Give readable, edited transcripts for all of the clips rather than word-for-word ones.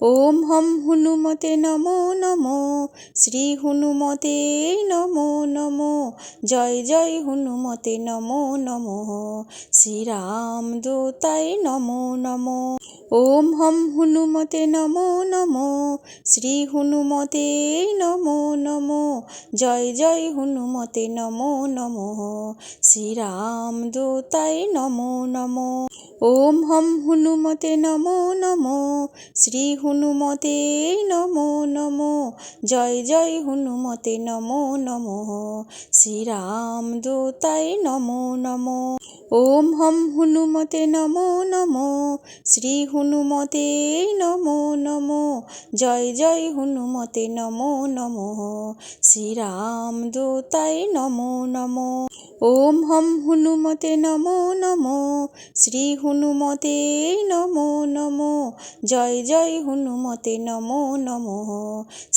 ওম হম হনুমতে নমো নমো, শ্রী হনুমতে নমো নমো। জয় জয় হনুমতে নমো নমো, শ্রীরাম দূতায় নমো নমো। ওম হম হনুমতে নমো নমো, শ্রী হনুমতে নমো নমো। জয় জয় হনুমতে নমো নমো, শ্রীরাম দূতায় নমো নমো। ওম হম হনুমতে নমো নমো, শ্রী হনুমতে নমো নমো। জয় জয় হনুমতে নমো নমো, শ্রীরাম দূতায় নমো নমো। ওম হম হনুমতে নমো নমো, শ্রী হনুমতে নমো নমো। জয় জয় হনুমতে নমো নমো, শ্রীরাম দূতায় নমো নমো। ওম হম হনুমতে নমো নমো, শ্রী হনুমতে নমো নমো। জয় জয় হনুমতে নমো নমো,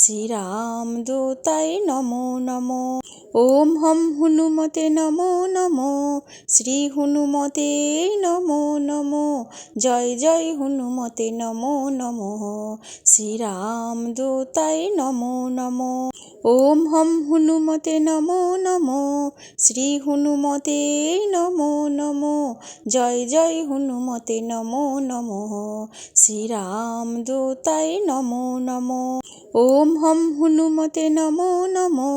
শ্রীরাম দূতায় নমো নমো। ওম হম হনুমতে নমো নমো, শ্রী হনুমতে নমো নমো। জয় জয় হনুমতে নমো নমো, শ্রীরাম দূতায় নমো নমো। ওম হম হনুমতে নমো নমো, শ্রী হনুমতে নমো নমো। জয় জয় হনুমতে নমো নমো, শ্রীরাম দূতায় নমো নমো। ওম হম হনুমতে নমো নমো,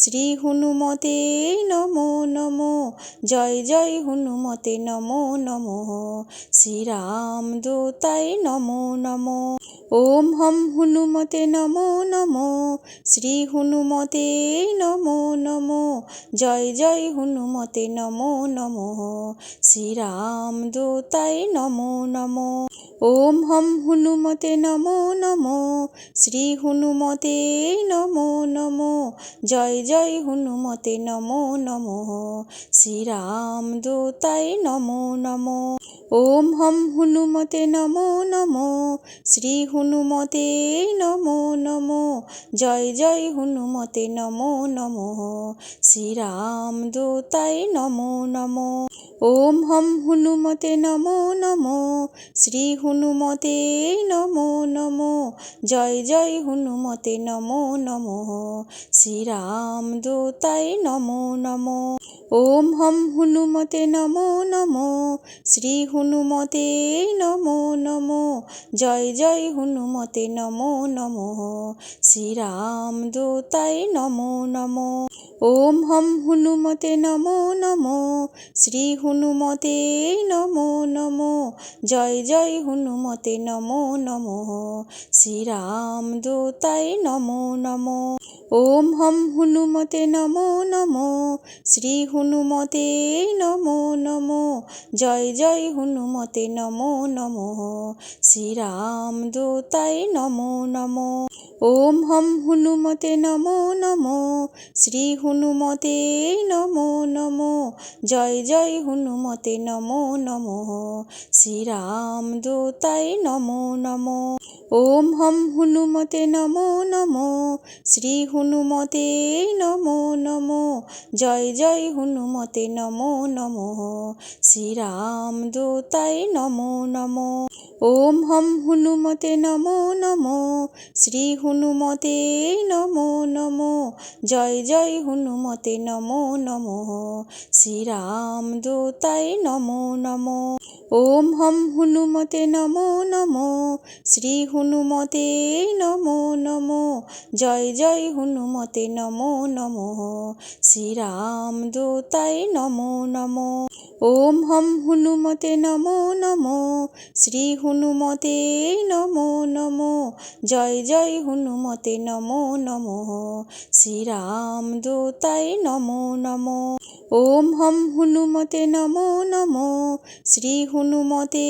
শ্রী হনুমতে নমো নমো। জয় জয় হনুমতে নমো নমো, শ্রীরাম দূতায় নমো নমো। ওম হম হনুমতে নমো নমো, শ্রী হনুমতে নমো নমো। জয় জয় হনুমতে নমো নমো, শ্রীরাম দূতায় নমো নমো। ওম হম হনুমতে নমো নমো, শ্রী হনুমতে নমো নমো। জয় জয় হনুমতে নমো নমো, শ্রীরাম দূতায় নমো নমো। ওম হম হনুমতে নমো নমো, শ্রী হনুমতে নমো নমো। জয় জয় হনুমতে নমো নমো, শ্রীরাম দূতায় নমো নমো। ওম হম হনুমতে নমো নমো, শ্রী হনুমতে নমো নমো। জয় জয় হনুমতে নমো নমো, শ্রীরাম দূতায় নমো নমো। ওম হম হনুমতে নমো নমো, শ্রী হনুমতে নমো নমো। জয় জয় হনুমতে নমো নমো, শ্রীরাম দূতায় নমো নমো। ওম হম হনুমতে নমো নমো, শ্রী হনুমতে নমো নমো। জয় জয় হনুমতে নমো নমো, শ্রীরাম দূতায় নমো নমো। ওম হম হনুমতে নমো নমো, শ্রী হনুমতে নমো নমো। জয় জয় হনুমতে নমো নমো, শ্রীরাম দূতায় নমো নমো। ওম হম হনুমতে নমো নমো, শ্রী হনুমতে নমো নমো। জয় জয় হনুমতে নমো নমো, শ্রীরাম দূতায় নমো নমো। ওম হম হনুমতে নমো নমো, শ্রী হনুমতে নমো নমো। জয় জয় হনুমতে নমো নমো, শ্রীরাম দূতায় নমো নমো। ওম হম হনুমতে নমো নমো, শ্রী হনুমতে নমো নমো। জয় জয় হনুমতে নমো নমো, শ্রীরাম দূতায় নমো নমো। ওম হম হনুমতে নমো নমো, শ্রী হনুমতে নমো নমো। জয় জয় হনুমতে নমো নমো, শ্রীরাম দূতায় নমো নমো। ওম হম হনুমতে নমো নমো, শ্রী হনুমতে নমো নমো। জয় জয় হনুমতে নমো নমো, শ্রীরাম দূতায় নমো নমো। ওম হম হনুমতে নমো নমো, শ্রী হনুমতে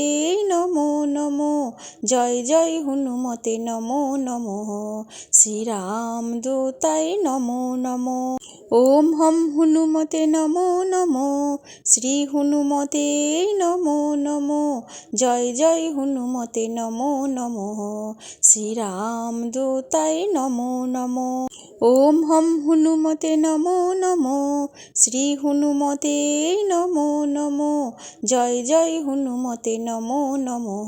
নমো নমো। জয় জয় হনুমতে নমো নমো, শ্রীরাম দূতায় নমো নমো। ওম হম হনুমতে নমো নমো, শ্রী হনুমতে নমো নমো। জয় জয় হনুমতে নমো নমো, শ্রীরাম দূতায় নমো নমো। ওম হম হনুমতে নমো নমো শ্রী হনুমতে নমো নমো জয় জয় হনুমতে নমো নমো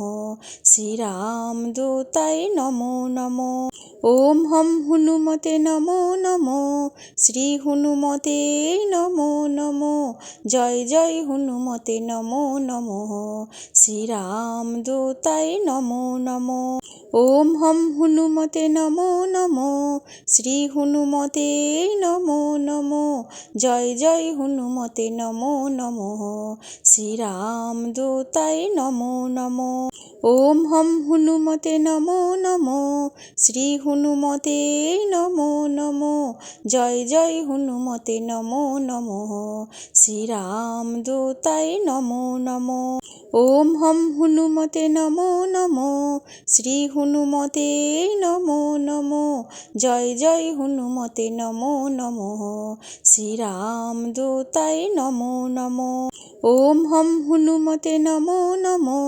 শ্রীরাম দূতায় নমো নমো ওম হম হনুমতে নমো নমো শ্রী হনুমতে নমো নমো জয় জয় হনুমতে নমো নমো শ্রীরাম দূতায় নমো নমো ওম হম হনুমতে নমো নমো শ্রী হনুমতে নমো নমো জয় জয় হনুমতে নমো নমো শ্রীরাম দূতায় নমো নমো ওম হম হনুমতে নমো নমো শ্রী হনুমতে নমো নমো জয় জয় হনুমতে নমো নমো শ্রীরাম দূতায় নমো নমো ওম হম হনুমতে নমো নমো শ্রী হনুমতে নমো নমো জয় জয় হনুমতে নমো নমো শ্রীরাম দূতায় নমো নমো ওম হম হনুমতে নমো নমো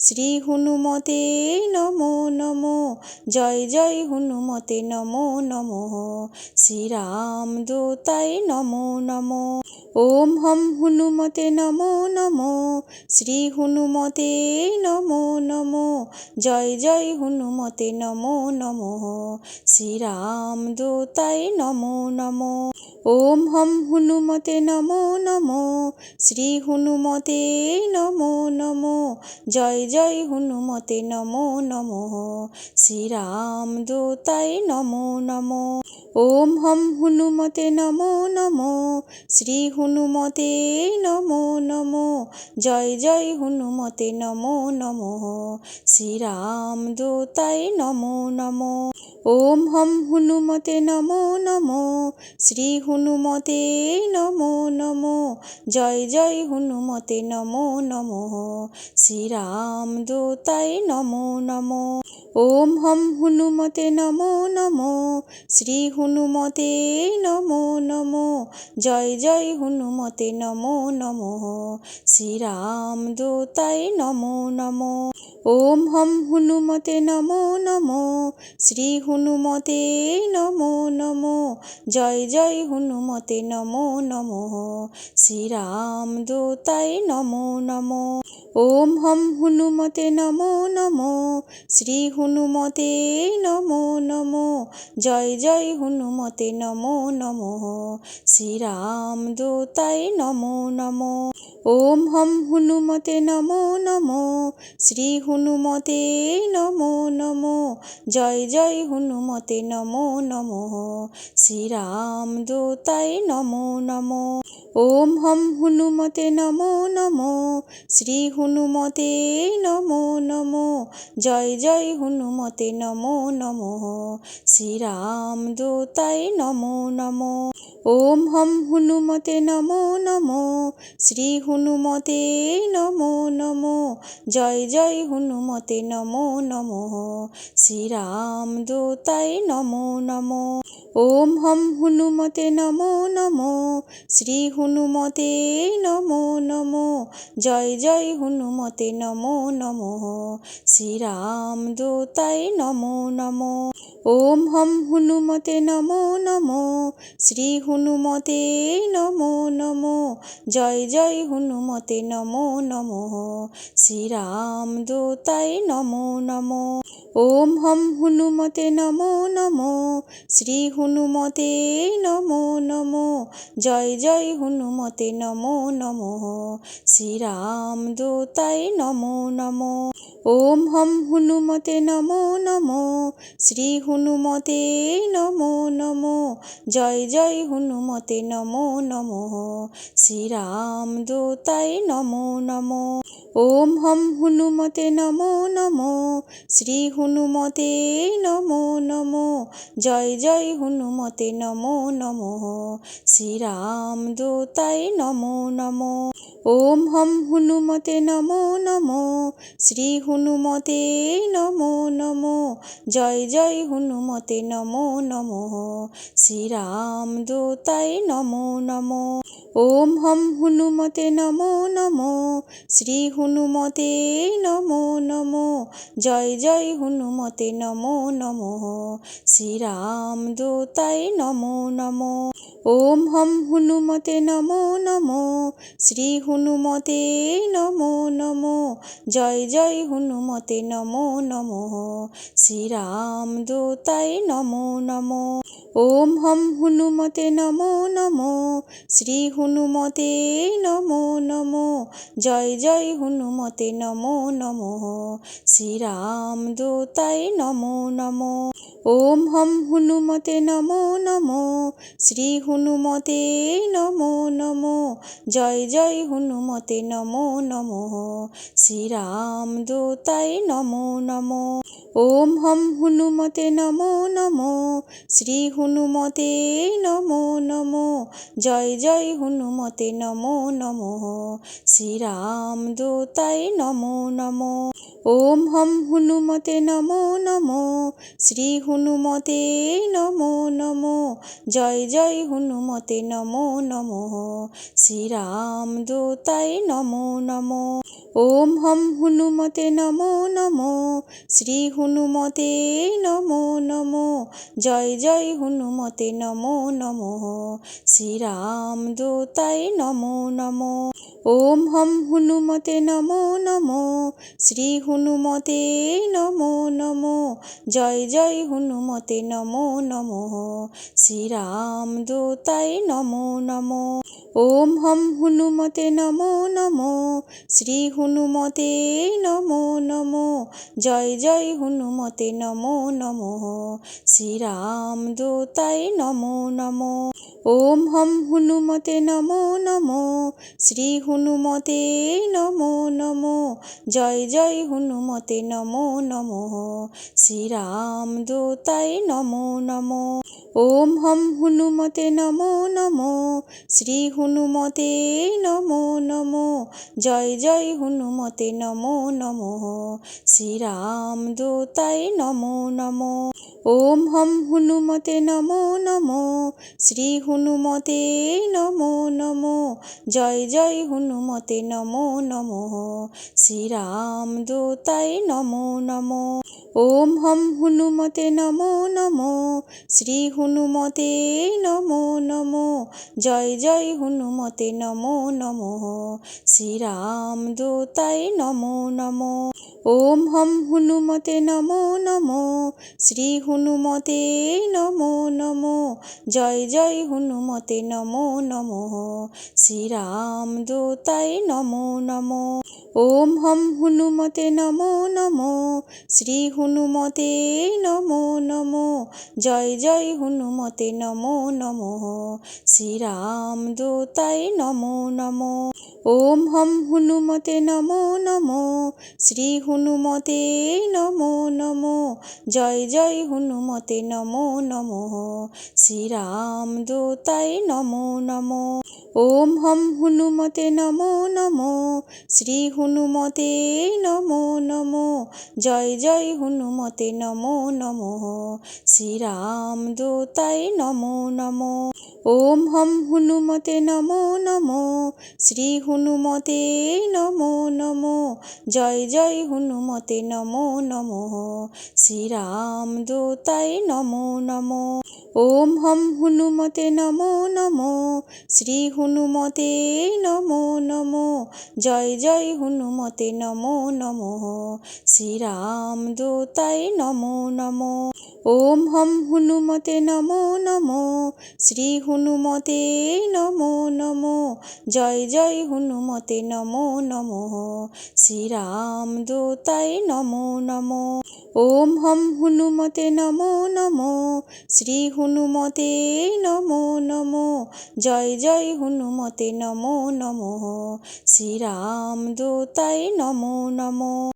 শ্রী হনুমতে নমো নমো জয় জয় হনুমতে নমো নমো শ্রীরাম দূতায় নমো নমো ওম হম হনুমতে নমো নমো শ্রী হনুমতে নমো নমো জয় জয় হনুমতে নমো নমো শ্রীরাম দূতায় নমো নমো ওম হম হনুমতে নমো নমো শ্রী হনুমতে নমো নমো জয় জয় হনুমতে নমো নমো শ্রীরাম দূতায় নমো নমো ওম হম হনুমতে নমো নমো শ্রী হনুমতে নমো নমো জয় জয় হনুমতে নমো নমো শ্রীরাম দূতায় নমো নমো ওম হম হনুমতে নমো নমো শ্রী হনুমতে নমো নমো জয় জয় হনুমতে নমো নমো শ্রীরাম দূতায় নমো নমো ওম হম হনুমতে নমো নমো শ্রী হনুমতে নমো নমো জয় জয় হনুমতে নমো নমো শ্রীরাম দূতায় নমো নমো ওম হম হনুমতে নমো নমো শ্রী হনুমতে নমো নমো জয় জয় হনুমতে নমো নমো শ্রীরাম দূতায় নমো নমো ওম হম হনুমতে নমো নমো শ্রী হনুমতে নমো নমো জয় জয় হনুমতে নমো নমো শ্রীরাম দূতায় নমো নমো ওম হম হনুমতে নমো নমো শ্রী হনুমতে নমো নমো জয় জয় হনুমতে নমো নমো শ্রীরাম দূতায় নমো নমো ওম হম হনুমতে নমো নমো শ্রী হনুমতে নমো নমো জয় জয় হনুমতে নমো নমো শ্রীরাম দূতায় নমো নমো ওম হম হনুমতে নমো নমো শ্রী হনুমতে নমো নমো জয় জয় হনুমতে নমো নমো শ্রীরাম দূতায় নমো নমো ওম হম হনুমতে নমো নমো শ্রী হনুমতে নমো নমো জয় জয় হনুমতে নমো নমো শ্রীরাম দূতায় নমো নমো ওম হম হনুমতে নমো নমো শ্রী হনুমতে নমো নমো জয় জয় হনুমতে নমো নমো শ্রীরাম দূতায় নমো নমো ওম হম হনুমতে নমো নমো শ্রী হনুমতে নমো নমো জয় জয় হনুমতে নমো নমো শ্রীরাম দূতায় নমো নমো ওম হম হনুমতে নমো নমো শ্রী হনুমতে নমো নমো জয় জয় হনুমতে নমো নমো শ্রীরাম দূতায় নমো নমো ওম হম হনুমতে নমো নমো শ্রী হনুমতে নমো নমো জয় জয় হনুমতে নমো নমো শ্রীরাম দূতায় নমো নমো ওম হম হনুমতে নমো নমো শ্রী হনুমতে নমো নমো জয় জয় হনুমতে নমো নমঃ শ্রীরামদূতায় নমো নমঃ ওম হম হনুমতে নমো নমঃ শ্রী হনুমতে নমো নমঃ জয় জয় হনুমতে নমো নমঃ শ্রীরামদূতায় নমো নমঃ ওম হম হনুমতে নমো নমঃ শ্রী হনুমতে নমো নমঃ জয় জয় হনুমতে নমো নমঃ শ্রীরামদূতায় নমো নমঃ ওম হম হনুমতে নমো নমঃ শ্রী হনুমতে নমো নমঃ জয় জয় হনুমতে নমো নমঃ শ্রীরামদূতায় নমো নমঃ ওম হম হনুমতে নমো নমঃ শ্রী হনুমতে নমো নমঃ জয় জয় হনুমতে নমো নমঃ শ্রীরামদূতায় নমো নমঃ ওম হম হনুমতে নমো নমঃ শ্রী হনুমতে নমো নমঃ জয় জয় হনুমতে নমো নমঃ শ্রীরামদূতায় নমো নমঃ ওম হম হনুমতে নমো নমঃ শ্রী হনুমতে নমো নমঃ জয় জয় হনুমতে নমো নমঃ শ্রীরামদূতায় নমো নমঃ ওম হম হনুমতে নমো নমঃ শ্রী হনুমতে নমো নমঃ জয় জয় হনুমতে নমো নমঃ শ্রীরামদূতায় নমো নমঃ ওম হম হনুমতে নমো নমঃ শ্রী হনুমতে নমো নমঃ জয় জয় হনুমতে নমো নমঃ শ্রীরামদূতায় নমো নমঃ ওম হম হনুমতে নমো নমঃ শ্রী হনুমতে নমো নমঃ জয় জয় হনুমতে নমো নমঃ শ্রীরামদূতায় নমো নমঃ ওম হম হনুমতে নমো নমঃ শ্রী হনুমতে নমো নমঃ জয় জয় হনুমতে নমো নমঃ শ্রীরামদূতায় নমো নমঃ ওম হম হনুমতে নমো নমঃ শ্রী হনুমতে নমো নমঃ জয় জয় হনুমতে নমো নমঃ শ্রীরামদূতায় নমো নমঃ ওম হম হনুমতে নমো নমঃ শ্রী হনুমতে নমো নমঃ জয় জয় হনুমতে নমো নমঃ শ্রীরামদূতায় নমো নমঃ ওম হম হনুমতে নমো নমঃ শ্রী হনুমতে নমো নমঃ জয় জয় হনুমতে নমো নমঃ শ্রীরামদূতায় নমো নমঃ ওম হম হনুমতে নমো নমঃ শ্রী হনুমতে নমো নমঃ জয় জয় হনুমতে নমো নমঃ শ্রীরামদূতায় নমো নমঃ ওম হম হনুমতে নমো নমঃ শ্রী হনুমতে নমো নমঃ জয় জয় হনুমতে নমো নমঃ শ্রীরামদূতায় নমো নমঃ ওম হম হনুমতে নমো নমঃ শ্রী হনুমতে নমো নমঃ জয় জয় হনুমতে নমো নমঃ শ্রীরামদূতায় নমো নমঃ ওম হম হনুমতে নমো নমঃ শ্রী হনুমতে নমো নমঃ জয় জয় হনুমতে নমো নমঃ শ্রীরামদূতায় নমো নমঃ ওম হম হনুমতে নমো নমঃ শ্রী হনুমতে নমো নমঃ জয় জয় হনুমতে নমো নমঃ শ্রীরামদূতায় নমো নমঃ ওম হম হনুমতে নমো নমঃ শ্রী হনুমতে নমো নমঃ জয় জয় হনুমতে নমো নমঃ শ্রীরামদূতায় নমো নমঃ ওম হম হনুমতে নমো নমঃ শ্রী হনুমতে নমো নমঃ জয় জয় হনুমতে নমো নমঃ শ্রীরামদূতায় নমো নমঃ ওম হম হনুমতে নমো নমঃ শ্রী হনুমতে নমো নমঃ জয় জয় হনুমতে নমো নমঃ শ্রীরামদূতায় নমো নমঃ।